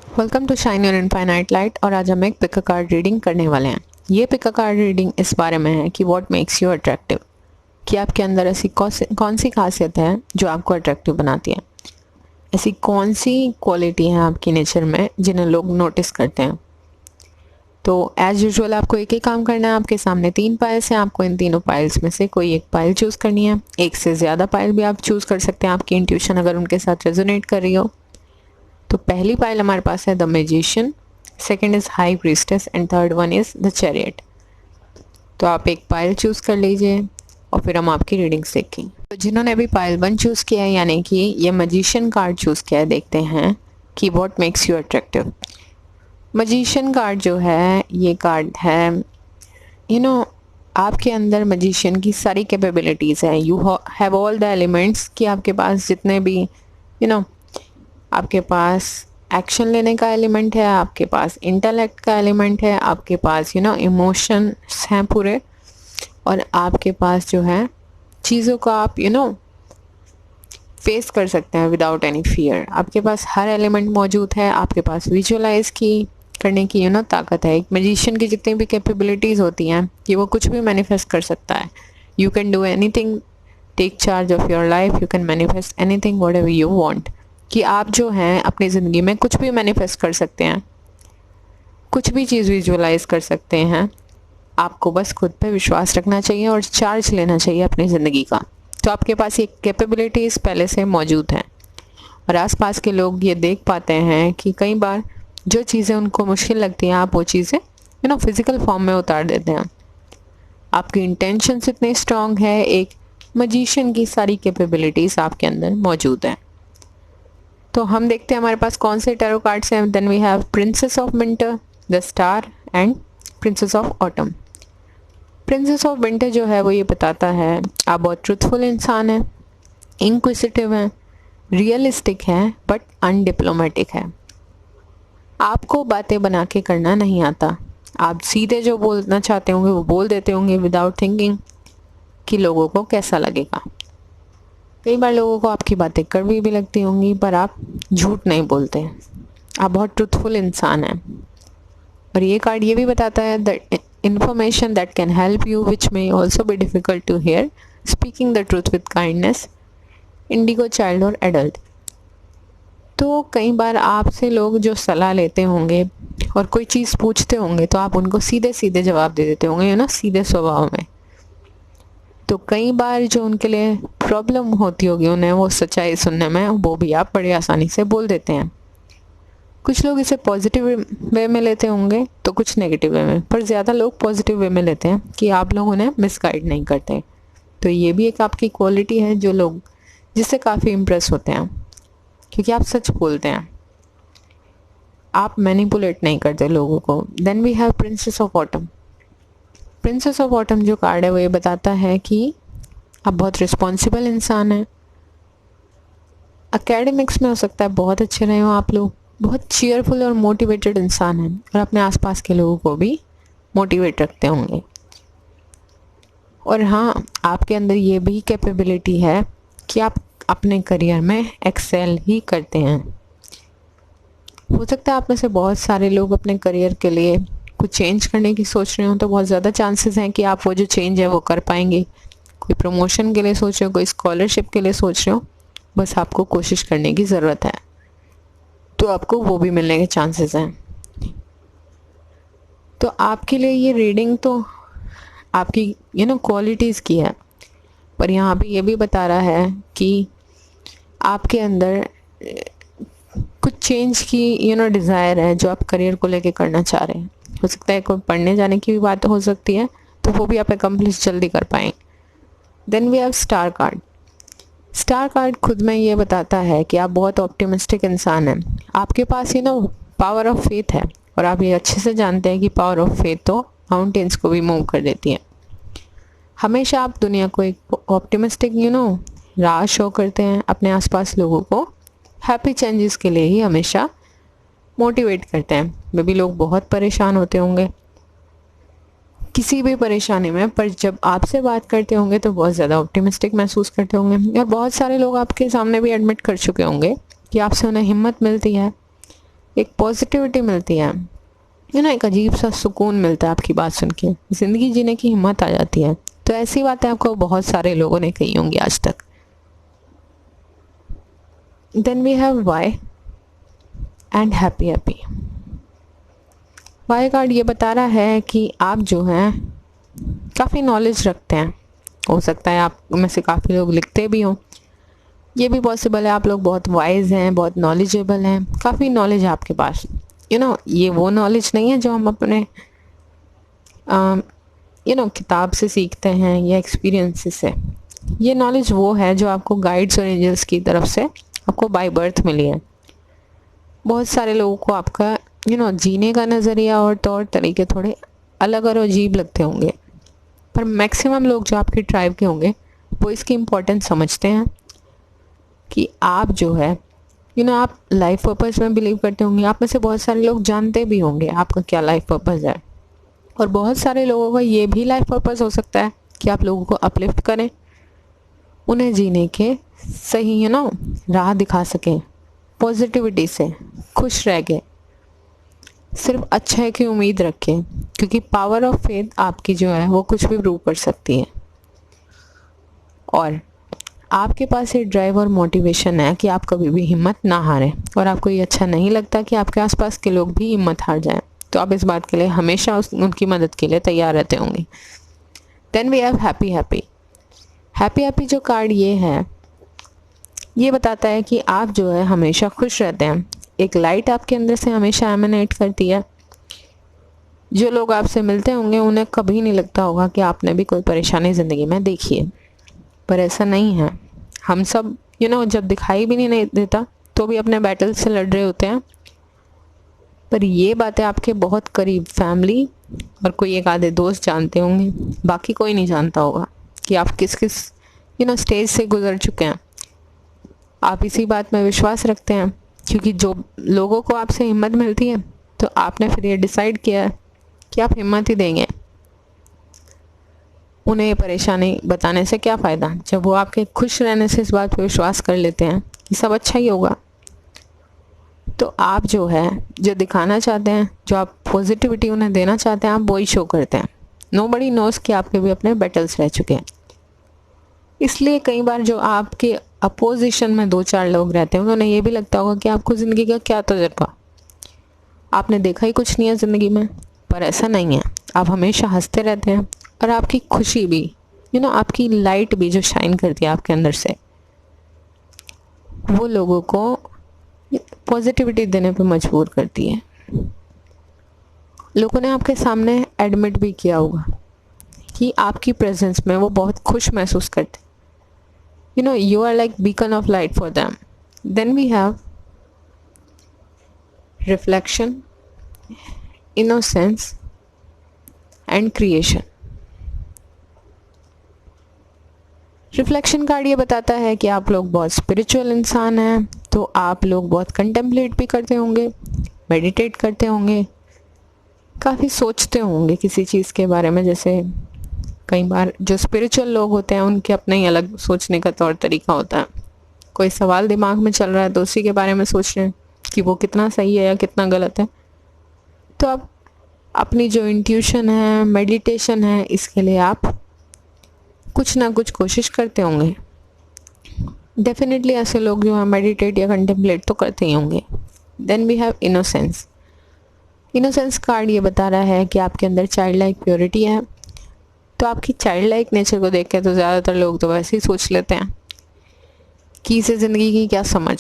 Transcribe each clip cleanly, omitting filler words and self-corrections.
Welcome to shine your infinite light. और आज हम एक पिक अ कार्ड रीडिंग करने वाले हैं। ये पिक अ कार्ड रीडिंग इस बारे में है कि व्हाट मेक्स यू अट्रैक्टिव, कि आपके अंदर ऐसी कौन सी खासियत है जो आपको अट्रैक्टिव बनाती है। ऐसी कौन सी क्वालिटी है आपकी नेचर में जिन्हें लोग नोटिस करते हैं। तो एज यूजुअल आपको एक ही काम करना है। आपके सामने 3 पाइल्स हैं, आपको इन तीनों पाइल्स में से कोई एक पाइल चूज़ करनी है। एक से ज़्यादा पाइल भी आप चूज़ कर सकते हैं, आपकी इंट्यूशन अगर उनके साथ रेजोनेट कर रही हो। तो पहली पाइल हमारे पास है the magician, second is high priestess and third one is the chariot. तो आप एक पाइल चूज कर लीजिए और फिर हम आपकी रीडिंग्स देखेंगे। तो जिन्होंने अभी पाइल 1 चूज किया है यानी कि ये मैजिशियन कार्ड चूज किया है, देखते हैं कि what makes you attractive. Magician card जो है ये कार्ड है आपके अंदर मैजिशियन की सारी कैपेबिलिटीज़ हैं। You have all the elements, कि आपके पास जितने भी आपके पास एक्शन लेने का एलिमेंट है, आपके पास इंटेलेक्ट का एलिमेंट है, आपके पास इमोशंस हैं पूरे, और आपके पास जो है चीज़ों को आप फेस कर सकते हैं विदाउट एनी फियर। आपके पास हर एलिमेंट मौजूद है। आपके पास विजुअलाइज की करने की ताकत है। एक मैजिशियन की जितनी भी कैपेबिलिटीज़ होती हैं कि वो कुछ भी मैनिफेस्ट कर सकता है। You can do anything, take charge of your life, you can manifest anything whatever you want, कि आप जो हैं अपनी ज़िंदगी में कुछ भी मैनिफेस्ट कर सकते हैं, कुछ भी चीज़ विजुअलाइज कर सकते हैं। आपको बस खुद पे विश्वास रखना चाहिए और चार्ज लेना चाहिए अपनी ज़िंदगी का। तो आपके पास ये कैपेबिलिटीज़ पहले से मौजूद हैं और आसपास के लोग ये देख पाते हैं कि कई बार जो चीज़ें उनको मुश्किल लगती हैं आप वो चीज़ें फिज़िकल फॉर्म में उतार देते हैं। आपकी इंटेंशंस इतने स्ट्रॉन्ग है, एक मैजिशियन की सारी कैपेबिलिटीज़ आपके अंदर मौजूद हैं। तो हम देखते हैं हमारे पास कौन से टैरो कार्ड्स हैं। Then we have princess of winter, the star and princess of autumn. Princess of winter जो है वो ये बताता है आप बहुत ट्रूथफुल इंसान हैं, इंक्विजिटिव हैं, रियलिस्टिक हैं बट अनडिप्लोमेटिक है। आपको बातें बना के करना नहीं आता। आप सीधे जो बोलना चाहते होंगे वो बोल देते होंगे विदाउट थिंकिंग कि लोगों को कैसा लगेगा। कई बार लोगों को आपकी बातें कड़वी भी लगती होंगी पर आप झूठ नहीं बोलते। आप बहुत ट्रूथफुल इंसान हैं। और ये कार्ड ये भी बताता है that information that can help you which may also be difficult to hear, speaking the truth with kindness, indigo child और एडल्ट। तो कई बार आपसे लोग जो सलाह लेते होंगे और कोई चीज़ पूछते होंगे तो आप उनको सीधे सीधे जवाब दे देते होंगे सीधे स्वभाव में। तो कई बार जो उनके लिए प्रॉब्लम होती होगी उन्हें वो सच्चाई सुनने में, वो भी आप बड़ी आसानी से बोल देते हैं। कुछ लोग इसे पॉजिटिव वे में लेते होंगे तो कुछ नेगेटिव वे में, पर ज़्यादा लोग पॉजिटिव वे में लेते हैं कि आप लोग उन्हें मिसगाइड नहीं करते। तो ये भी एक आपकी क्वालिटी है जो लोग जिससे काफ़ी इम्प्रेस होते हैं, क्योंकि आप सच बोलते हैं, आप मैनिपुलेट नहीं करते लोगों को। Then we have princess of autumn. Princess of autumn जो कार्ड है वो ये बताता है कि आप बहुत रिस्पॉन्सिबल इंसान हैं। एकेडमिक्स में हो सकता है बहुत अच्छे रहे हो आप लोग, बहुत चीयरफुल और मोटिवेटेड इंसान हैं और अपने आसपास के लोगों को भी मोटिवेट रखते होंगे। और हाँ, आपके अंदर ये भी कैपेबिलिटी है कि आप अपने करियर में एक्सेल ही करते हैं। हो सकता है आप में से बहुत सारे लोग अपने करियर के लिए कुछ चेंज करने की सोच रहे हो, तो बहुत ज़्यादा चांसेस हैं कि आप वो जो चेंज है वो कर पाएंगे। कोई प्रमोशन के लिए सोच रहे हो, कोई स्कॉलरशिप के लिए सोच रहे हो, बस आपको कोशिश करने की ज़रूरत है तो आपको वो भी मिलने के चांसेस हैं। तो आपके लिए ये रीडिंग तो आपकी क्वालिटीज़ की है, पर यहाँ पे ये भी बता रहा है कि आपके अंदर कुछ चेंज की डिज़ायर है जो आप करियर को लेके करना चाह रहे हैं। हो सकता है कोई पढ़ने जाने की भी बात हो सकती है, तो वो भी आप अकम्प्लिश जल्दी कर पाएंगे। Then we have star card. Star card खुद में ये बताता है कि आप बहुत ऑप्टिमिस्टिक इंसान हैं। आपके पास पावर ऑफ फेथ है और आप ये अच्छे से जानते हैं कि पावर ऑफ फेथ तो माउंटेन्स को भी मूव कर देती है। हमेशा आप दुनिया को एक ऑप्टिमिस्टिक राह शो करते हैं, अपने आसपास लोगों को हैप्पी चेंजेस के लिए ही हमेशा मोटिवेट करते हैं। मे भी लोग बहुत परेशान होते होंगे किसी भी परेशानी में, पर जब आपसे बात करते होंगे तो बहुत ज़्यादा ऑप्टिमिस्टिक महसूस करते होंगे। और बहुत सारे लोग आपके सामने भी एडमिट कर चुके होंगे कि आपसे उन्हें हिम्मत मिलती है, एक पॉजिटिविटी मिलती है, एक अजीब सा सुकून मिलता है आपकी बात सुन के, ज़िंदगी जीने की हिम्मत आ जाती है। तो ऐसी बातें आपको बहुत सारे लोगों ने कही होंगी आज तक। Then we have why and happy happy. Why card ये बता रहा है कि आप जो हैं काफ़ी नॉलेज रखते हैं। हो सकता है आप में से काफ़ी लोग लिखते भी हों, ये भी पॉसिबल है। आप लोग बहुत वाइज हैं, बहुत नॉलेजेबल हैं, काफ़ी नॉलेज है आपके पास। ये वो नॉलेज नहीं है जो हम अपने किताब से सीखते हैं या एक्सपीरियंसेस से। ये नॉलेज वो है जो आपको गाइड्स और एंजल्स की तरफ से आपको बाय बर्थ मिली है। बहुत सारे लोगों को आपका जीने का नज़रिया और तौर तरीके थोड़े अलग और अजीब लगते होंगे, पर मैक्सिमम लोग जो आपकी ट्राइब के होंगे वो इसकी इम्पोर्टेंस समझते हैं कि आप जो है आप लाइफ पर्पस में बिलीव करते होंगे। आप में से बहुत सारे लोग जानते भी होंगे आपका क्या लाइफ पर्पस है, और बहुत सारे लोगों का ये भी लाइफ पर्पस हो सकता है कि आप लोगों को अपलिफ्ट करें, उन्हें जीने के सही राह दिखा सकें, पॉजिटिविटी से खुश रह के सिर्फ अच्छे की उम्मीद रखें, क्योंकि पावर ऑफ फेथ आपकी जो है वो कुछ भी प्रूव कर सकती है। और आपके पास ये ड्राइव और मोटिवेशन है कि आप कभी भी हिम्मत ना हारें, और आपको ये अच्छा नहीं लगता कि आपके आसपास के लोग भी हिम्मत हार जाएं, तो आप इस बात के लिए हमेशा उनकी मदद के लिए तैयार रहते होंगे। Then we have happy happy. Happy happy जो कार्ड ये है, ये बताता है कि आप जो है हमेशा खुश रहते हैं। एक लाइट आपके अंदर से हमेशा एमिनेट करती है। जो लोग आपसे मिलते होंगे उन्हें कभी नहीं लगता होगा कि आपने भी कोई परेशानी ज़िंदगी में देखी है, पर ऐसा नहीं है। हम सब जब दिखाई भी नहीं देता तो भी अपने बैटल से लड़ रहे होते हैं, पर ये बातें आपके बहुत करीब फैमिली और कोई एक आधे दोस्त जानते होंगे, बाकी कोई नहीं जानता होगा कि आप किस किस स्टेज से गुजर चुके हैं। आप इसी बात में विश्वास रखते हैं, क्योंकि जो लोगों को आपसे हिम्मत मिलती है तो आपने फिर ये डिसाइड किया है कि आप हिम्मत ही देंगे। उन्हें ये परेशानी बताने से क्या फ़ायदा, जब वो आपके खुश रहने से इस बात पे विश्वास कर लेते हैं कि सब अच्छा ही होगा। तो आप जो है जो दिखाना चाहते हैं, जो आप पॉजिटिविटी उन्हें देना चाहते हैं, आप वही शो करते हैं। नोबडी नोज़ कि आपके भी अपने बैटल्स रह चुके हैं। इसलिए कई बार जो आपके अपोजिशन में दो चार लोग रहते हैं उन्हें ये भी लगता होगा कि आपको ज़िंदगी का क्या तजुर्बा, आपने देखा ही कुछ नहीं है ज़िंदगी में, पर ऐसा नहीं है। आप हमेशा हंसते रहते हैं, और आपकी खुशी भी आपकी लाइट भी जो शाइन करती है आपके अंदर से, वो लोगों को पॉजिटिविटी देने पे मजबूर करती है। लोगों ने आपके सामने एडमिट भी किया होगा कि आपकी प्रेजेंस में वो बहुत खुश महसूस करते। you are like beacon of light for them. Then we have reflection, innocence and creation. Reflection card ये बताता है कि आप लोग बहुत स्पिरिचुअल इंसान हैं, तो आप लोग बहुत कंटेम्पलेट भी करते होंगे, मेडिटेट करते होंगे, काफ़ी सोचते होंगे किसी चीज़ के बारे में। जैसे कई बार जो स्पिरिचुअल लोग होते हैं उनके अपने ही अलग सोचने का तौर तरीका होता है। कोई सवाल दिमाग में चल रहा है तो उसी के बारे में सोच रहे हैं कि वो कितना सही है या कितना गलत है। तो आप अपनी जो इंट्यूशन है, मेडिटेशन है, इसके लिए आप कुछ ना कुछ कोशिश करते होंगे। डेफिनेटली ऐसे लोग जो है मेडिटेट या कंटेम्पलेट तो करते ही होंगे। Then we have innocence. Innocence card ये बता रहा है कि आपके अंदर चाइल्ड लाइक प्योरिटी है। तो आपकी चाइल्ड लाइक नेचर को देख के तो ज़्यादातर लोग तो वैसे ही सोच लेते हैं कि इसे ज़िंदगी की क्या समझ,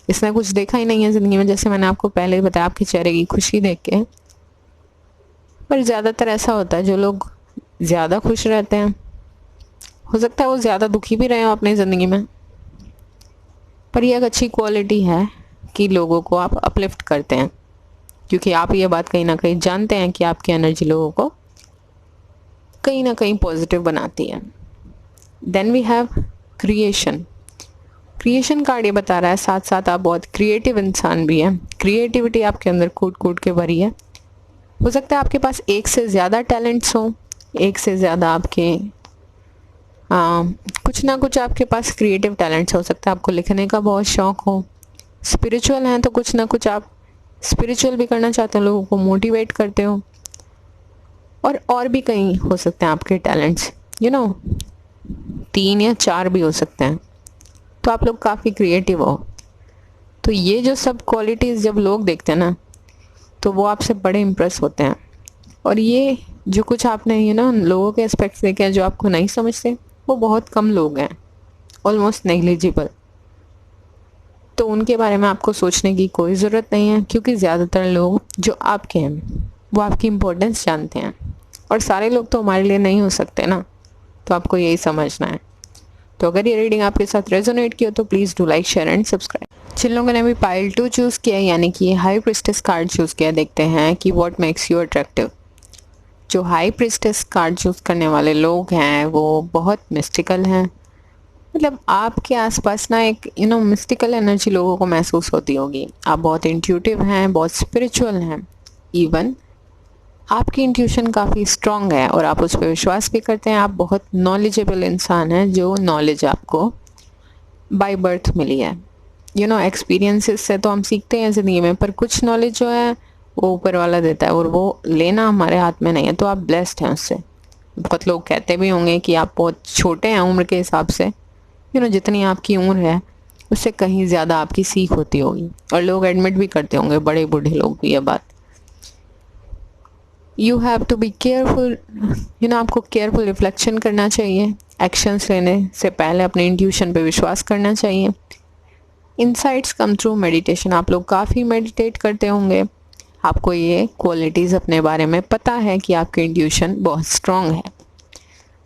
इसने कुछ देखा ही नहीं है ज़िंदगी में। जैसे मैंने आपको पहले ही बताया आपके चेहरे की खुशी देख के, पर ज़्यादातर ऐसा होता है जो लोग ज़्यादा खुश रहते हैं, हो सकता है वो ज़्यादा दुखी भी रहे हो अपनी ज़िंदगी में, पर यह एक अच्छी क्वालिटी है कि लोगों को आप अपलिफ्ट करते हैं, क्योंकि आप ये बात कहीं ना कहीं जानते हैं कि आपकी एनर्जी लोगों को कहीं ना कहीं पॉजिटिव बनाती है। Then we have creation. Creation card ये बता रहा है साथ साथ आप बहुत क्रिएटिव इंसान भी हैं। क्रिएटिविटी आपके अंदर कूट कूट के भरी है। हो सकता है आपके पास एक से ज़्यादा टैलेंट्स हों, एक से ज़्यादा आपके कुछ ना कुछ आपके पास क्रिएटिव टैलेंट्स हो सकता है। आपको लिखने का बहुत शौक़ हो, स्पिरिचुअल हैं तो कुछ ना कुछ आप स्पिरिचुअल भी करना चाहते हो, लोगों को मोटिवेट करते हो, और भी कई हो सकते हैं आपके टैलेंट्स, 3 या 4 भी हो सकते हैं। तो आप लोग काफ़ी क्रिएटिव हो। तो ये जो सब क्वालिटीज़ जब लोग देखते हैं ना, तो वो आपसे बड़े इम्प्रेस होते हैं। और ये जो कुछ आपने लोगों के एस्पेक्ट्स देखे हैं जो आपको नहीं समझते, वो बहुत कम लोग हैं, ऑलमोस्ट नेग्लिजिबल। तो उनके बारे में आपको सोचने की कोई ज़रूरत नहीं है, क्योंकि ज़्यादातर लोग जो आपके हैं वो आपकी इम्पोर्टेंस जानते हैं, और सारे लोग तो हमारे लिए नहीं हो सकते ना। तो आपको यही समझना है। तो अगर ये रीडिंग आपके साथ रेजोनेट की हो तो please do like, share and subscribe. जिन लोगों ने भी पाइल 2 चूज़ किया, यानी कि हाई प्रिस्टेस कार्ड चूज़ किया, देखते हैं कि व्हाट मेक्स यू अट्रैक्टिव। जो हाई प्रिस्टेस कार्ड चूज़ करने वाले लोग हैं वो बहुत मिस्टिकल हैं। मतलब आपके आसपास ना एक मिस्टिकल एनर्जी लोगों को महसूस होती होगी। आप बहुत इंट्यूटिव हैं, बहुत स्पिरिचुअल हैं। इवन आपकी इंट्यूशन काफ़ी स्ट्रॉन्ग है और आप उस पर विश्वास भी करते हैं। आप बहुत नॉलेजेबल इंसान हैं, जो नॉलेज आपको बाय बर्थ मिली है। एक्सपीरियंसेस से तो हम सीखते हैं ज़िंदगी में, पर कुछ नॉलेज जो है वो ऊपर वाला देता है, और वो लेना हमारे हाथ में नहीं है। तो आप ब्लेस्ड हैं उससे। बहुत लोग कहते भी होंगे कि आप बहुत छोटे हैं उम्र के हिसाब से, जितनी आपकी उम्र है उससे कहीं ज़्यादा आपकी सीख होती होगी, और लोग एडमिट भी करते होंगे, बड़े बूढ़े लोग भी, ये बात। You have to be careful, आपको केयरफुल रिफ्लेक्शन करना चाहिए। एक्शंस लेने से पहले अपने इंट्यूशन पे विश्वास करना चाहिए। Insights come through meditation. आप लोग काफ़ी मेडिटेट करते होंगे, आपको ये क्वालिटीज़ अपने बारे में पता है कि आपकी इंट्यूशन बहुत स्ट्रॉन्ग है।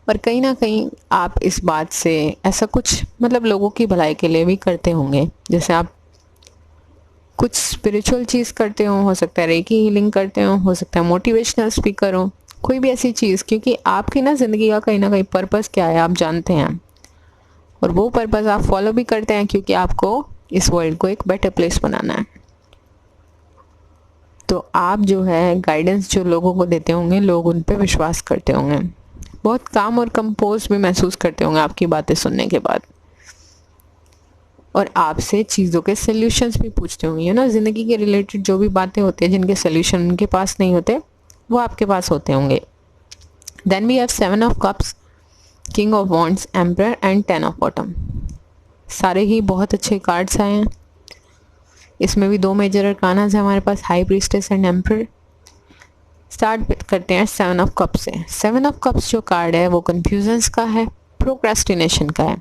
पर कहीं ना कहीं आप इस बात से ऐसा कुछ लोगों की भलाई के लिए भी करते होंगे। जैसे आप कुछ स्पिरिचुअल चीज़ करते हो सकता है रेकी हीलिंग करते हो सकता है मोटिवेशनल स्पीकर हो, कोई भी ऐसी चीज़, क्योंकि आपकी ज़िंदगी का कहीं ना कहीं पर्पस क्या है आप जानते हैं, और वो पर्पस आप फॉलो भी करते हैं, क्योंकि आपको इस वर्ल्ड को एक बेटर प्लेस बनाना है। तो आप जो है गाइडेंस जो लोगों को देते होंगे, लोग उन पर विश्वास करते होंगे, बहुत काम और कंपोज भी महसूस करते होंगे आपकी बातें सुनने के बाद, और आपसे चीज़ों के सल्यूशंस भी पूछते होंगे। ज़िंदगी के रिलेटेड जो भी बातें होती हैं जिनके सल्यूशन उनके पास नहीं होते, वो आपके पास होते होंगे। Then we have 7 of cups, king of wands, emperor and 10 of bottom. सारे ही बहुत अच्छे कार्ड्स आए हैं। इसमें भी 2 मेजर अरकानास है हमारे पास, high priestess and emperor. Start करते हैं 7 ऑफ कप्स से। 7 ऑफ कप्स जो कार्ड है वो कन्फ्यूजन्स का है, प्रोक्रेस्टिनेशन का है।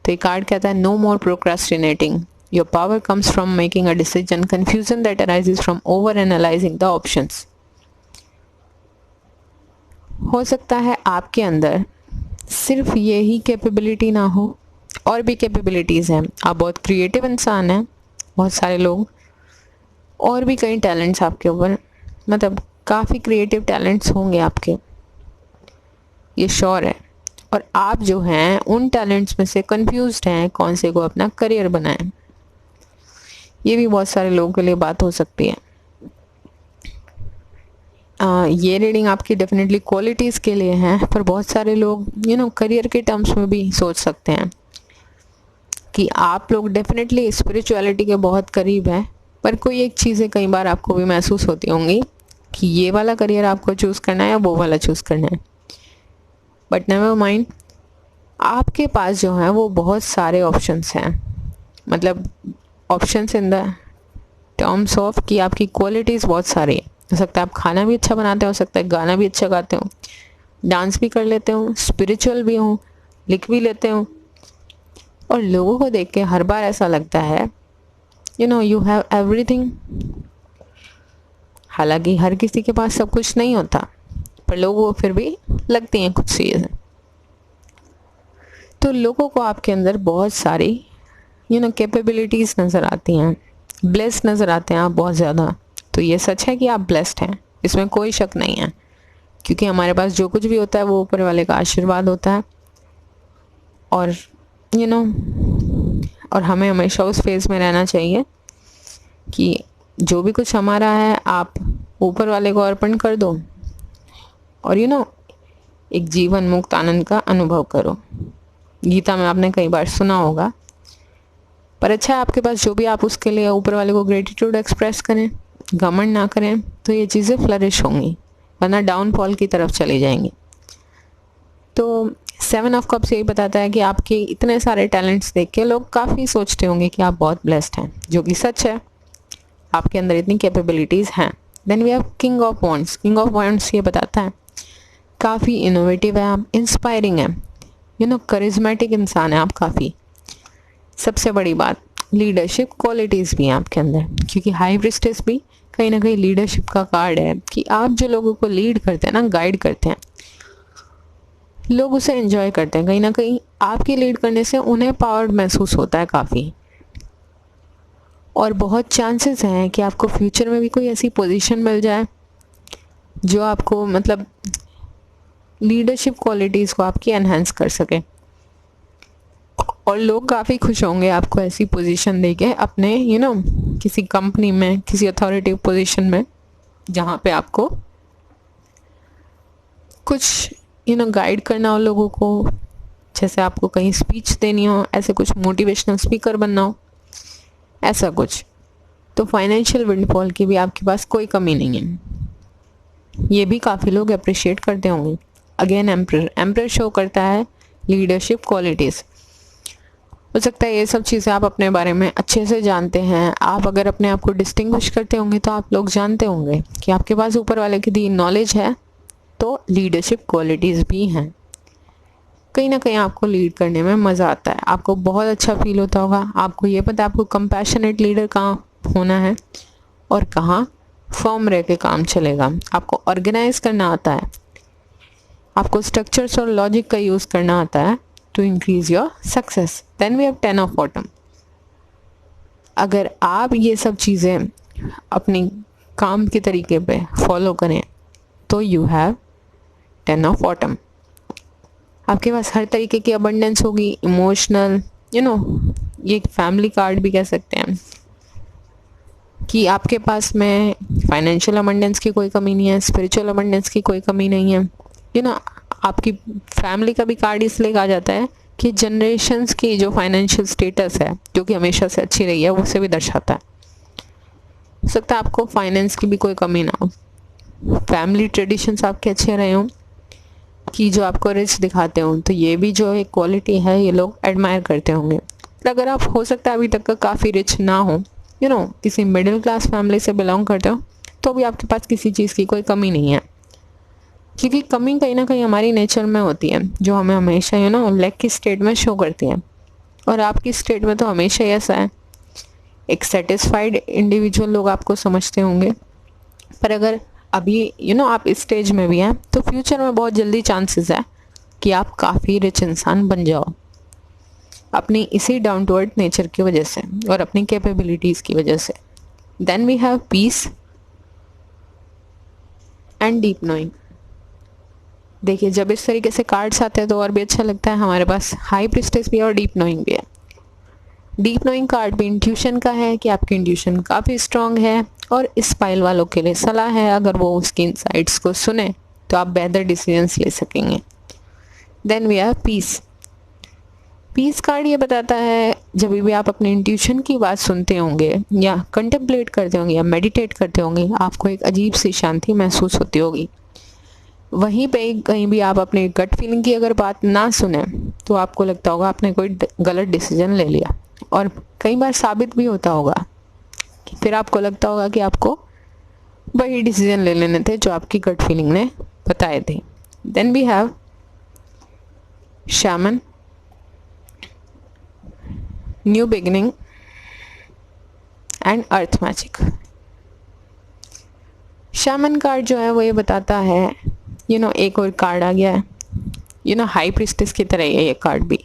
तो ये कार्ड कहता है no more procrastinating, your power comes from making a decision, confusion that arises from over analysing the options. हो सकता है आपके अंदर सिर्फ ये ही कैपेबिलिटी ना हो, और भी कैपेबिलिटीज़ हैं। आप बहुत क्रिएटिव इंसान हैं, बहुत सारे लोग, और भी कई टैलेंट्स आपके ऊपर, काफ़ी क्रिएटिव टैलेंट्स होंगे आपके, ये श्योर है। और आप जो हैं उन टैलेंट्स में से कंफ्यूज्ड हैं कौन से को अपना करियर बनाएं। ये भी बहुत सारे लोगों के लिए बात हो सकती है। ये रीडिंग आपकी डेफिनेटली क्वालिटीज़ के लिए है, पर बहुत सारे लोग करियर के टर्म्स में भी सोच सकते हैं कि आप लोग डेफिनेटली स्पिरिचुअलिटी के बहुत करीब हैं, पर कोई एक चीज़ें कई बार आपको भी महसूस होती होंगी कि ये वाला करियर आपको चूज़ करना है या वो वाला चूज़ करना है। बट नेवर माइंड, आपके पास जो है वो बहुत सारे ऑप्शंस हैं। Options in the terms of कि आपकी क्वालिटीज़ बहुत सारी है। हो सकता है आप खाना भी अच्छा बनाते हो सकता है गाना भी अच्छा गाते हो, डांस भी कर लेते हो, स्पिरिचुअल भी हो, लिख भी लेते हो, और लोगों को देख के हर बार ऐसा लगता है यू हैव एवरीथिंग। हालांकि हर किसी के पास सब कुछ नहीं होता, पर लोगों को फिर भी लगती हैं कुछ चीज़ें। तो लोगों को आपके अंदर बहुत सारी कैपेबिलिटीज़ नज़र आती हैं, ब्लेस्ड नज़र आते हैं आप बहुत ज़्यादा। तो ये सच है कि आप ब्लेस्ड हैं, इसमें कोई शक नहीं है, क्योंकि हमारे पास जो कुछ भी होता है वो ऊपर वाले का आशीर्वाद होता है। और और हमें हमेशा उस फेज़ में रहना चाहिए कि जो भी कुछ हमारा है आप ऊपर वाले को अर्पण कर दो, और एक जीवन मुक्त आनंद का अनुभव करो। गीता में आपने कई बार सुना होगा, पर अच्छा है आपके पास जो भी, आप उसके लिए ऊपर वाले को ग्रेटिट्यूड एक्सप्रेस करें, घमंड ना करें तो ये चीज़ें फ्लरिश होंगी, वरना डाउनफॉल की तरफ चली जाएंगी। तो 7 ऑफ कप्स यही बताता है कि आपके इतने सारे टैलेंट्स देख के लोग काफ़ी सोचते होंगे कि आप बहुत ब्लेस्ड हैं, जो कि सच है, आपके अंदर इतनी कैपेबिलिटीज़ हैं। Then we have king of wands. King of wands ये बताता है काफ़ी इनोवेटिव है आप, इंस्पायरिंग है, करिज्मेटिक इंसान है आप काफ़ी। सबसे बड़ी बात, लीडरशिप क्वालिटीज़ भी हैं आपके अंदर, क्योंकि हाई प्रीस्टेस भी कहीं ना कहीं लीडरशिप का कार्ड है कि आप जो लोगों को लीड करते हैं ना, गाइड करते हैं, लोग उसे एंजॉय करते हैं। कहीं ना कहीं आपकी लीड करने से उन्हें पावर्ड महसूस होता है काफ़ी, और बहुत चांसेस हैं कि आपको फ्यूचर में भी कोई ऐसी पोजीशन मिल जाए जो आपको मतलब लीडरशिप क्वालिटीज़ को आपकी एनहांस कर सके, और लोग काफ़ी खुश होंगे आपको ऐसी पोजीशन देके अपने किसी कंपनी में, किसी अथॉरिटी पोजीशन में, जहाँ पे आपको कुछ गाइड करना हो लोगों को, जैसे आपको कहीं स्पीच देनी हो, ऐसे कुछ मोटिवेशनल स्पीकर बनना हो, ऐसा कुछ। तो फाइनेंशियल विंडफॉल की भी आपके पास कोई कमी नहीं है, ये भी काफ़ी लोग अप्रिशिएट करते होंगे। अगेन एम्परर शो करता है लीडरशिप क्वालिटीज़। हो सकता है ये सब चीज़ें आप अपने बारे में अच्छे से जानते हैं। आप अगर अपने आप को डिस्टिंग्विश करते होंगे तो आप लोग जानते होंगे कि आपके पास ऊपर वाले की दी नॉलेज है, तो लीडरशिप क्वालिटीज़ भी हैं। कहीं ना कहीं आपको लीड करने में मज़ा आता है, आपको बहुत अच्छा फील होता होगा। आपको ये पता है आपको कंपैशनेट लीडर कहाँ होना है और कहाँ फर्म रह के काम चलेगा। आपको ऑर्गेनाइज करना आता है, आपको स्ट्रक्चर्स और लॉजिक का यूज़ करना आता है to increase your success. Then we have 10 of autumn. अगर आप ये सब चीज़ें अपनी काम के तरीके पे फॉलो करें तो यू हैव 10 ऑफ ऑटम। आपके पास हर तरीके की अबंडेंस होगी, इमोशनल, ये फैमिली कार्ड भी कह सकते हैं कि आपके पास में फाइनेंशियल अबंडेंस की कोई कमी नहीं है, स्पिरिचुअल अबंडेंस की कोई कमी नहीं है। आपकी फैमिली का भी कार्ड इसलिए कहा जाता है कि जनरेशन्स की जो फाइनेंशियल स्टेटस है, जो कि हमेशा से अच्छी रही है, उसे भी दर्शाता है। हो सकता है आपको फाइनेंस की भी कोई कमी ना हो, फैमिली ट्रेडिशंस आपके अच्छे रहे हों कि जो आपको रिच दिखाते हों, तो ये भी जो एक क्वालिटी है ये लोग एडमायर करते होंगे। अगर आप हो सकता है अभी तक का काफ़ी रिच ना हो, किसी मिडिल क्लास फैमिली से बिलोंग करते हो, तो भी आपके पास किसी चीज़ की कोई कमी नहीं है, क्योंकि कमी कहीं ना कहीं हमारी नेचर में होती है, जो हमें हमेशा लैक की स्टेट में शो करती है। और आपकी स्टेट में तो हमेशा ही ऐसा है, एक सेटिस्फाइड इंडिविजुअल लोग आपको समझते होंगे। पर अगर अभी आप इस स्टेज में भी हैं, तो फ्यूचर में बहुत जल्दी चांसेस है कि आप काफ़ी रिच इंसान बन जाओ, अपनी इसी डाउन टू अर्थ नेचर की वजह से और अपनी कैपेबिलिटीज़ की वजह से। Then we have peace and deep knowing. देखिए, जब इस तरीके से कार्ड्स आते हैं तो और भी अच्छा लगता है। हमारे पास हाई प्रीस्टेस भी है और डीप नोइंग भी है। डीप नोइंग कार्ड भी इंट्यूशन का है कि आपकी इंट्यूशन काफ़ी स्ट्रांग है, और इस पाइल वालों के लिए सलाह है, अगर वो उसकी इनसाइट्स को सुने तो आप बेहतर डिसीजंस ले सकेंगे। Then we have peace. Peace card ये बताता है जब भी आप अपने इंट्यूशन की बात सुनते होंगे या कंटेम्पलेट करते होंगे या मेडिटेट करते होंगे, आपको एक अजीब सी शांति महसूस होती होगी। वहीं पे कहीं भी आप अपने गट फीलिंग की अगर बात ना सुने तो आपको लगता होगा आपने कोई गलत डिसीजन ले लिया, और कई बार साबित भी होता होगा कि फिर आपको लगता होगा कि आपको वही डिसीजन ले लेने थे जो आपकी गट फीलिंग ने बताए थे। Then we have shaman, new beginning and earth magic. Shaman card जो है वो ये बताता है, एक और कार्ड आ गया है, हाई प्रीस्टेस की तरह है ये कार्ड भी।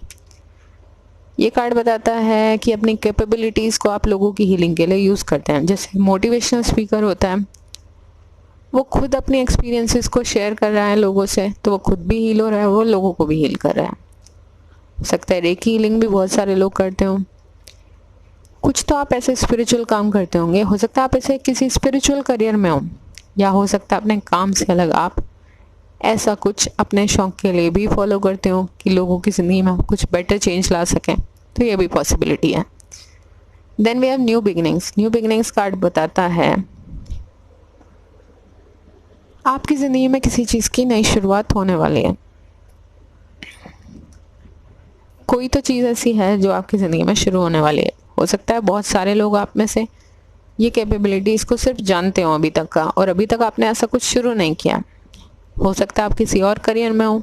ये कार्ड बताता है कि अपनी कैपेबिलिटीज़ को आप लोगों की हीलिंग के लिए यूज़ करते हैं। जैसे मोटिवेशनल स्पीकर होता है, वो खुद अपनी एक्सपीरियंसेस को शेयर कर रहा है लोगों से, तो वो खुद भी हील हो रहा है, वो लोगों को भी हील कर रहा है। हो सकता है रेकी हीलिंग भी बहुत सारे लोग करते हो। कुछ तो आप ऐसे स्पिरिचुअल काम करते होंगे, हो सकता है आप ऐसे किसी स्पिरिचुअल करियर में हो, या हो सकता है अपने काम से अलग आप ऐसा कुछ अपने शौक के लिए भी फॉलो करते हो कि लोगों की ज़िंदगी में आप कुछ बेटर चेंज ला सकें, तो ये भी पॉसिबिलिटी है। Then we have new beginnings. New beginnings card बताता है आपकी ज़िंदगी में किसी चीज़ की नई शुरुआत होने वाली है। कोई तो चीज़ ऐसी है जो आपकी ज़िंदगी में शुरू होने वाली है। हो सकता है बहुत सारे लोग आप में से ये कैपेबिलिटीज़ को सिर्फ जानते हो अभी तक का, और अभी तक आपने ऐसा कुछ शुरू नहीं किया। हो सकता है आप किसी और करियर में हो,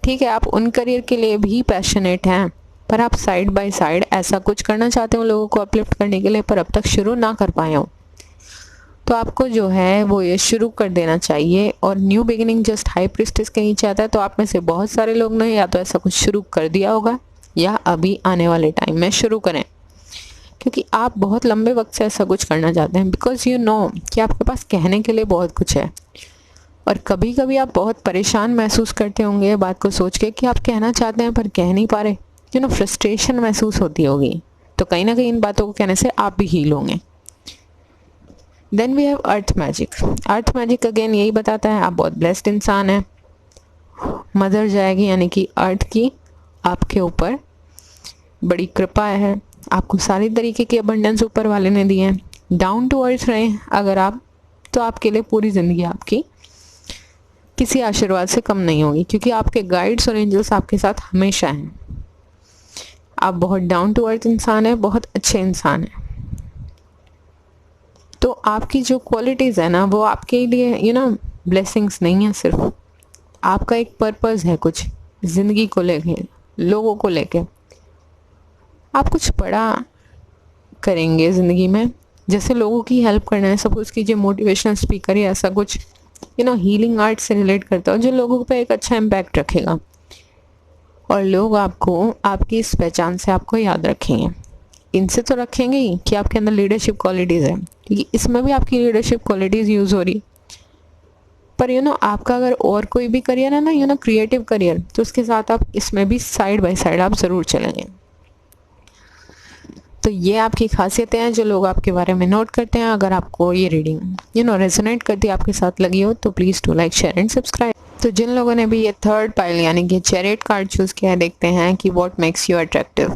ठीक है, आप उन करियर के लिए भी पैशनेट हैं, पर आप साइड बाय साइड ऐसा कुछ करना चाहते हो लोगों को अपलिफ्ट करने के लिए, पर अब तक शुरू ना कर पाए हो। तो आपको जो है वो ये शुरू कर देना चाहिए। और new beginning just high priestess के नीचे आता है। तो आप में से बहुत सारे लोग ने या तो ऐसा कुछ शुरू कर दिया होगा या अभी आने वाले टाइम में शुरू करें, क्योंकि आप बहुत लंबे वक्त से ऐसा कुछ करना चाहते हैं। बिकॉज यू नो कि आपके पास कहने के लिए बहुत कुछ है, और कभी कभी आप बहुत परेशान महसूस करते होंगे ये बात को सोच के कि आप कहना चाहते हैं पर कह नहीं पा रहे। यू नो फ्रस्ट्रेशन महसूस होती होगी। तो कहीं ना कहीं इन बातों को कहने से आप भी हील होंगे। Then we have earth magic. Earth magic again यही बताता है आप बहुत ब्लेस्ड इंसान हैं। मदर जाएगी यानी कि अर्थ की आपके ऊपर बड़ी कृपा है। आपको सारी तरीके की अबंडेंस ऊपर वाले ने दी है। डाउन टू अर्थ रहें अगर आप, तो आपके लिए पूरी ज़िंदगी आपकी किसी आशीर्वाद से कम नहीं होगी, क्योंकि आपके गाइड्स और एंजल्स आपके साथ हमेशा हैं। आप बहुत डाउन टू अर्थ इंसान हैं, बहुत अच्छे इंसान हैं। तो आपकी जो क्वालिटीज़ है ना वो आपके लिए यू नो ब्लेसिंग्स नहीं है, सिर्फ आपका एक पर्पस है कुछ ज़िंदगी को लेके, लोगों को लेके। आप कुछ बड़ा करेंगे ज़िंदगी में, जैसे लोगों की हेल्प करना है। सपोज कीजिए मोटिवेशनल स्पीकर या ऐसा कुछ यू नो हीलिंग आर्ट से रिलेट करता हो जो लोगों पे एक अच्छा इम्पैक्ट रखेगा, और लोग आपको आपकी इस पहचान से आपको याद रखेंगे। इनसे तो रखेंगे ही कि आपके अंदर लीडरशिप क्वालिटीज़ है, क्योंकि इसमें भी आपकी लीडरशिप क्वालिटीज़ यूज़ हो रही। पर यू नो आपका अगर और कोई भी करियर है ना, यू नो क्रिएटिव करियर, तो उसके साथ आप इसमें भी साइड बाय साइड आप ज़रूर चलेंगे। तो ये आपकी खासियतें हैं जो लोग आपके बारे में नोट करते हैं। अगर आपको ये रीडिंग यू नो रेजोनेट करती है, आपके साथ लगी हो, तो please do like share and subscribe. तो जिन लोगों ने भी ये थर्ड पाइल यानी कि चैरियट कार्ड चूज़ किया है, देखते हैं कि what makes you attractive.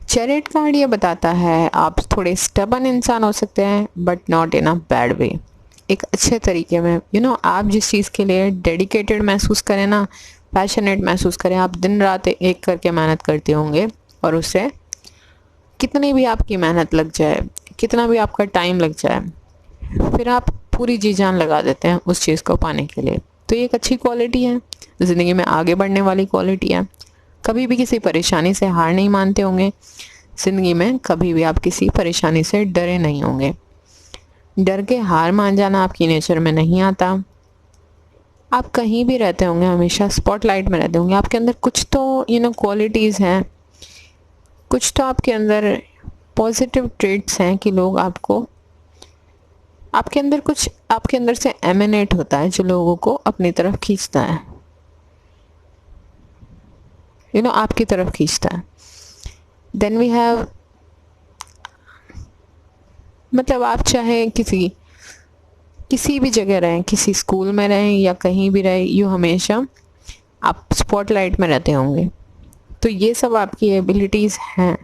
Chariot card ये बताता है आप थोड़े स्टबन इंसान हो सकते हैं, but not in a bad way, एक अच्छे तरीके में। यू नो आप जिस चीज़ के लिए डेडिकेटेड महसूस करें ना, पैशनेट महसूस करें, आप दिन रात एक करके मेहनत करते होंगे, और उससे कितनी भी आपकी मेहनत लग जाए, कितना भी आपका टाइम लग जाए, फिर आप पूरी जी जान लगा देते हैं उस चीज़ को पाने के लिए। तो ये एक अच्छी क्वालिटी है, ज़िंदगी में आगे बढ़ने वाली क्वालिटी है। कभी भी किसी परेशानी से हार नहीं मानते होंगे ज़िंदगी में, कभी भी आप किसी परेशानी से डरे नहीं होंगे। डर के हार मान जाना आपकी नेचर में नहीं आता। आप कहीं भी रहते होंगे हमेशा स्पॉटलाइट में रहते होंगे। आपके अंदर कुछ तो यू नो क्वालिटीज़ हैं, कुछ तो आपके अंदर पॉजिटिव ट्रेट्स हैं कि लोग आपको, आपके अंदर कुछ आपके अंदर से एमिनेट होता है जो लोगों को अपनी तरफ खींचता है, यू नो आपकी तरफ खींचता है। देन वी हैव, मतलब आप चाहे किसी भी जगह रहें, किसी स्कूल में रहें या कहीं भी रहें, यू हमेशा आप स्पॉटलाइट में रहते होंगे। तो ये सब आपकी एबिलिटीज़ हैं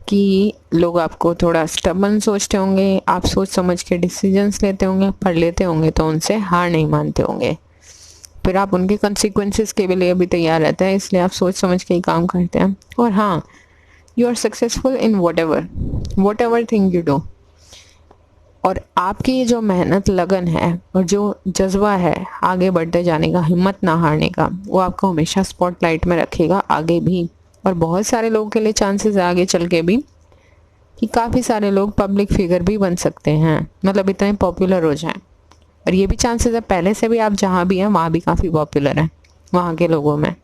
कि लोग आपको थोड़ा स्टबन सोचते होंगे, आप सोच समझ के डिसीजंस लेते होंगे, पर लेते होंगे तो उनसे हार नहीं मानते होंगे। फिर आप उनके कॉन्सिक्वेंसेस के लिए भी तैयार रहते हैं, इसलिए आप सोच समझ के ही काम करते हैं। और हाँ, you are successful in whatever thing you do. और आपकी जो मेहनत लगन है और जो जज्बा है आगे बढ़ते जाने का, हिम्मत ना हारने का, वो आपको हमेशा स्पॉटलाइट में रखेगा आगे भी। और बहुत सारे लोगों के लिए चांसेस आगे चल के भी कि काफ़ी सारे लोग पब्लिक फिगर भी बन सकते हैं, मतलब इतने पॉपुलर हो जाएं। और ये भी चांसेस है पहले से भी आप जहाँ भी हैं वहाँ भी काफ़ी पॉपुलर हैं वहाँ के लोगों में।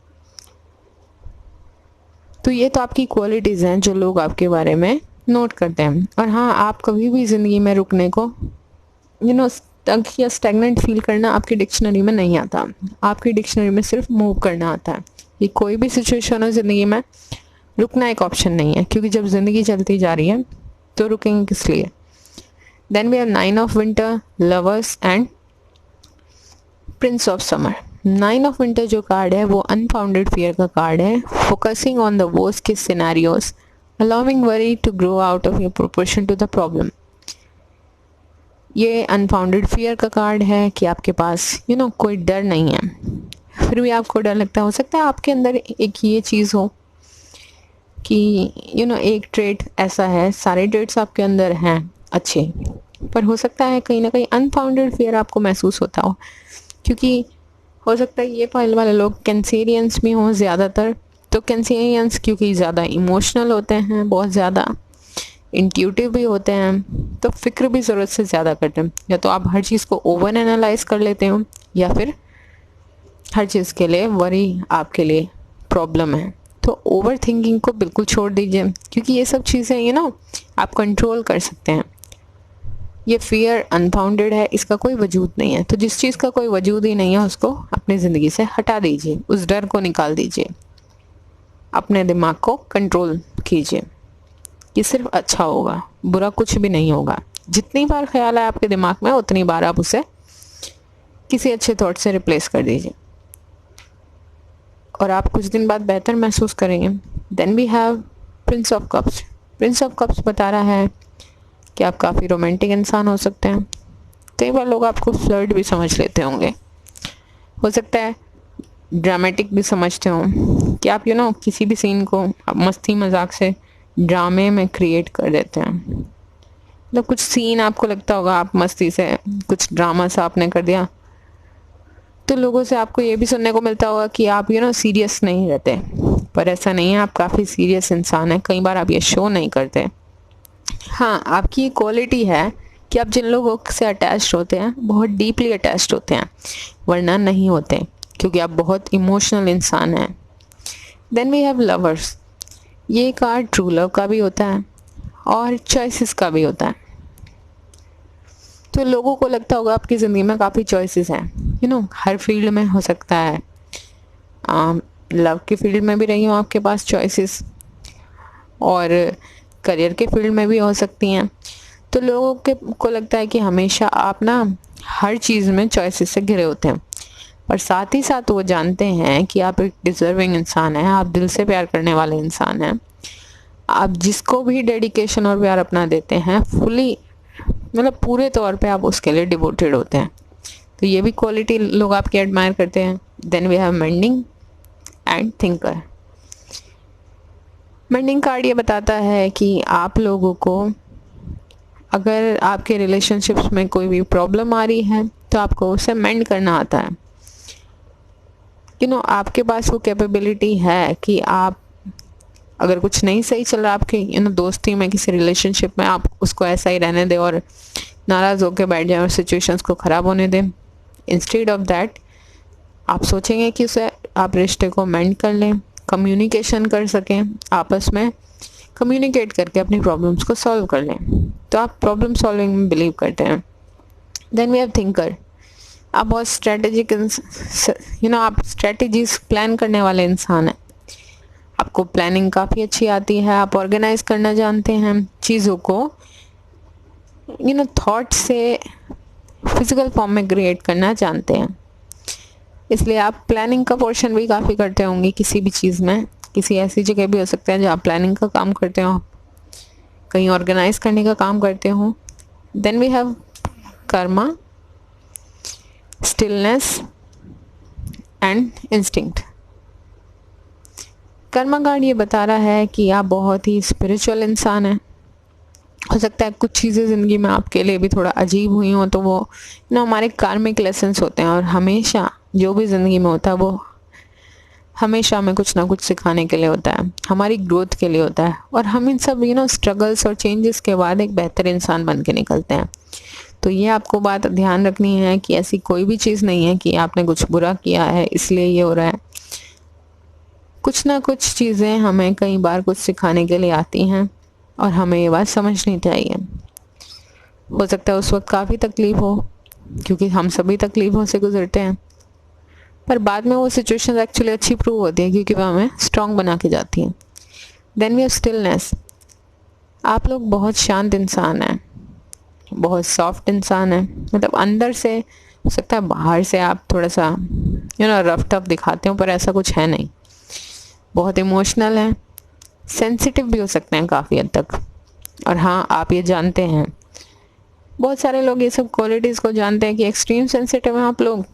तो ये तो आपकी क्वालिटीज़ हैं जो लोग आपके बारे में नोट करते हैं। और हाँ, आप कभी भी ज़िंदगी में रुकने को यू नो स्टक या स्टैग्नेंट फील करना आपकी डिक्शनरी में नहीं आता। आपकी डिक्शनरी में सिर्फ मूव करना आता है। ये कोई भी सिचुएशन हो ज़िंदगी में, रुकना एक ऑप्शन नहीं है, क्योंकि जब ज़िंदगी चलती जा रही है तो रुकेंगे किस लिए। Then we have 9 of winter, lovers and prince of summer. 9 of winter जो कार्ड है वो अनफाउंडेड फियर का कार्ड है। Focusing on the worst case scenarios, allowing worry to grow out of your proportion to the problem। ये unfounded fear का card है कि आपके पास कोई डर नहीं है, फिर भी आपको डर लगता है। हो सकता है आपके अंदर एक ये चीज़ हो कि एक ट्रेट ऐसा है, सारे ट्रेट्स आपके अंदर हैं अच्छे, पर हो सकता है कहीं ना कहीं अनफाउंडेड फियर आपको महसूस होता हो, क्योंकि हो सकता है ये फाइल वाले लोग कैंसेरियंस भी हों ज़्यादातर। तो कैंसेरियंस क्योंकि ज़्यादा इमोशनल होते हैं, बहुत ज़्यादा इंट्यूटिव भी होते हैं, तो फिक्र भी ज़रूरत से ज़्यादा करते हैं। या तो आप हर चीज़ को ओवर एनालाइज कर लेते हो, या फिर हर चीज़ के लिए वरी आपके लिए प्रॉब्लम है। तो ओवर थिंकिंग को बिल्कुल छोड़ दीजिए, क्योंकि ये सब चीज़ें आप कंट्रोल कर सकते हैं। ये फियर अनफाउंडेड है, इसका कोई वजूद नहीं है। तो जिस चीज़ का कोई वजूद ही नहीं है उसको अपनी ज़िंदगी से हटा दीजिए, उस डर को निकाल दीजिए, अपने दिमाग को कंट्रोल कीजिए। ये सिर्फ अच्छा होगा, बुरा कुछ भी नहीं होगा। जितनी बार ख्याल आए आपके दिमाग में, उतनी बार आप उसे किसी अच्छे थॉट से रिप्लेस कर दीजिए, और आप कुछ दिन बाद बेहतर महसूस करेंगे। Then we have prince of cups. Prince of cups बता रहा है कि आप काफ़ी रोमांटिक इंसान हो सकते हैं। कई बार लोग आपको फ्लर्ट भी समझ लेते होंगे, हो सकता है ड्रामेटिक भी समझते हो, कि आप किसी भी सीन को आप मस्ती मजाक से ड्रामे में क्रिएट कर देते हैं। मतलब कुछ सीन आपको लगता होगा आप मस्ती से कुछ ड्रामा सा आपने कर दिया, तो लोगों से आपको ये भी सुनने को मिलता होगा कि आप सीरियस नहीं रहते, पर ऐसा नहीं है, आप काफ़ी सीरियस इंसान हैं। कई बार आप ये शो नहीं करते। हाँ, आपकी क्वालिटी है कि आप जिन लोगों से अटैच्ड होते हैं बहुत डीपली अटैच्ड होते हैं, वरना नहीं होते, क्योंकि आप बहुत इमोशनल इंसान हैं। Then we have lovers. ये कार्ड ट्रू लव का भी होता है और चॉइसेस का भी होता है। तो लोगों को लगता होगा आपकी ज़िंदगी में काफ़ी चॉइसेस हैं, हर फील्ड में हो सकता है। लव के फील्ड में भी रही हो आपके पास चॉइसेस, और करियर के फील्ड में भी हो सकती हैं। तो लोगों को लगता है कि हमेशा आप हर चीज़ में चॉइसेस से घिरे होते हैं, पर साथ ही साथ वो जानते हैं कि आप एक डिज़र्विंग इंसान हैं, आप दिल से प्यार करने वाले इंसान हैं। आप जिसको भी डेडिकेशन और प्यार अपना देते हैं फुली, मतलब पूरे तौर पे आप उसके लिए डिवोटेड होते हैं। तो ये भी क्वालिटी लोग आपके एडमायर करते हैं। Then we have mending and thinker. Mending card ये बताता है कि आप लोगों को अगर आपके रिलेशनशिप्स में कोई भी प्रॉब्लम आ रही है तो आपको उसे मेंड करना आता है। आपके पास वो कैपेबिलिटी है कि आप अगर कुछ नहीं सही चल रहा आपके दोस्ती में, किसी रिलेशनशिप में, आप उसको ऐसा ही रहने दें और नाराज़ होकर बैठ जाएं और सिचुएशंस को ख़राब होने दें। इंस्टेड ऑफ दैट आप सोचेंगे कि उसे आप रिश्ते को मेंड कर लें, कम्युनिकेशन कर सकें, आपस में कम्युनिकेट करके अपनी प्रॉब्लम्स को सॉल्व कर लें। तो आप प्रॉब्लम सॉल्विंग में बिलीव करते हैं। Then we have thinker. आप बहुत स्ट्रेटेजिक आप स्ट्रेटजीज प्लान करने वाले इंसान हैं। आपको प्लानिंग काफ़ी अच्छी आती है, आप ऑर्गेनाइज करना जानते हैं चीज़ों को, थॉट से फिजिकल फॉर्म में क्रिएट करना जानते हैं। इसलिए आप प्लानिंग का पोर्शन भी काफ़ी करते होंगे किसी भी चीज़ में। किसी ऐसी जगह भी हो सकता है जहाँ प्लानिंग का काम करते हो, कहीं ऑर्गेनाइज करने का काम करते हो। Then we have karma, stillness and instinct. Karma card ये बता रहा है कि आप बहुत ही स्पिरिचुअल इंसान हैं। हो सकता है कुछ चीज़ें ज़िंदगी में आपके लिए भी थोड़ा अजीब हुई हों, तो वो हमारे कार्मिक लेसन्स होते हैं, और हमेशा जो भी ज़िंदगी में होता है वो हमेशा हमें कुछ ना कुछ सिखाने के लिए होता है, हमारी ग्रोथ के लिए होता है, और हम इन सब स्ट्रगल्स और चेंजेस के बाद एक बेहतर इंसान बन के निकलते हैं। तो ये आपको बात ध्यान रखनी है कि ऐसी कोई भी चीज़ नहीं है कि आपने कुछ बुरा किया है इसलिए ये हो रहा है। कुछ ना कुछ चीज़ें हमें कई बार कुछ सिखाने के लिए आती हैं, और हमें ये बात समझनी चाहिए। हो सकता है उस वक्त काफ़ी तकलीफ़ हो, क्योंकि हम सभी तकलीफ़ों से गुजरते हैं, पर बाद में वो सिचुएशन एक्चुअली अच्छी प्रूव होती है, क्योंकि वो हमें स्ट्रॉन्ग बना के जाती हैं। Then we have stillness. आप लोग बहुत शांत इंसान हैं, बहुत सॉफ्ट इंसान हैं। मतलब अंदर से हो सकता है, बाहर से आप थोड़ा सा रफ टफ दिखाते हो, पर ऐसा कुछ है नहीं। बहुत इमोशनल हैं, सेंसिटिव भी हो सकते हैं काफ़ी हद तक। और हाँ, आप ये जानते हैं बहुत सारे लोग ये सब क्वालिटीज़ को जानते हैं कि एक्सट्रीम सेंसिटिव हैं आप लोग,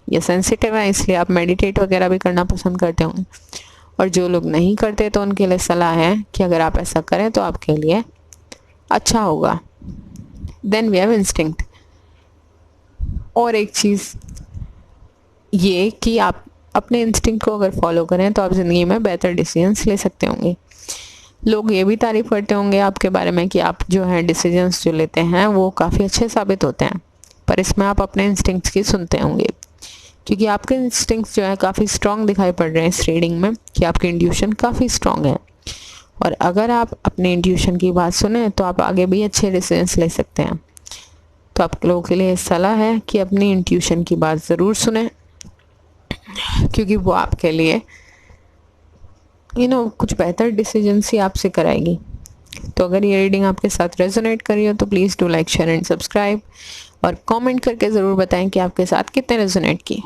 ये सेंसिटिव है इसलिए आप मेडिटेट वगैरह भी करना पसंद करते होंगे। और जो लोग नहीं करते तो उनके लिए सलाह है कि अगर आप ऐसा करें तो आपके लिए अच्छा होगा। Then we have instinct. और एक चीज़ ये कि आप अपने इंस्टिंक्ट को अगर फॉलो करें तो आप ज़िंदगी में बेहतर डिसीजंस ले सकते होंगे। लोग ये भी तारीफ़ करते होंगे आपके बारे में कि आप जो है डिसीजंस जो लेते हैं वो काफ़ी अच्छे साबित होते हैं, पर इसमें आप अपने इंस्टिंक्ट्स की सुनते होंगे, क्योंकि आपके इंस्टिंक्ट्स जो है काफ़ी स्ट्रॉन्ग दिखाई पड़ रहे हैं इस रीडिंग में कि आपकी इंट्यूशन काफ़ी स्ट्रॉन्ग है। और अगर आप अपने इंट्यूशन की बात सुने तो आप आगे भी अच्छे डिसीजंस ले सकते हैं। तो आप लोगों के लिए सलाह है कि अपनी इंट्यूशन की बात ज़रूर सुने, क्योंकि वो आपके लिए कुछ बेहतर डिसीजंस ही आपसे कराएगी। तो अगर ये रीडिंग आपके साथ रेजोनेट करी हो तो please do like, share and subscribe, और कमेंट करके ज़रूर बताएं कि आपके साथ कितने रेजोनेट की।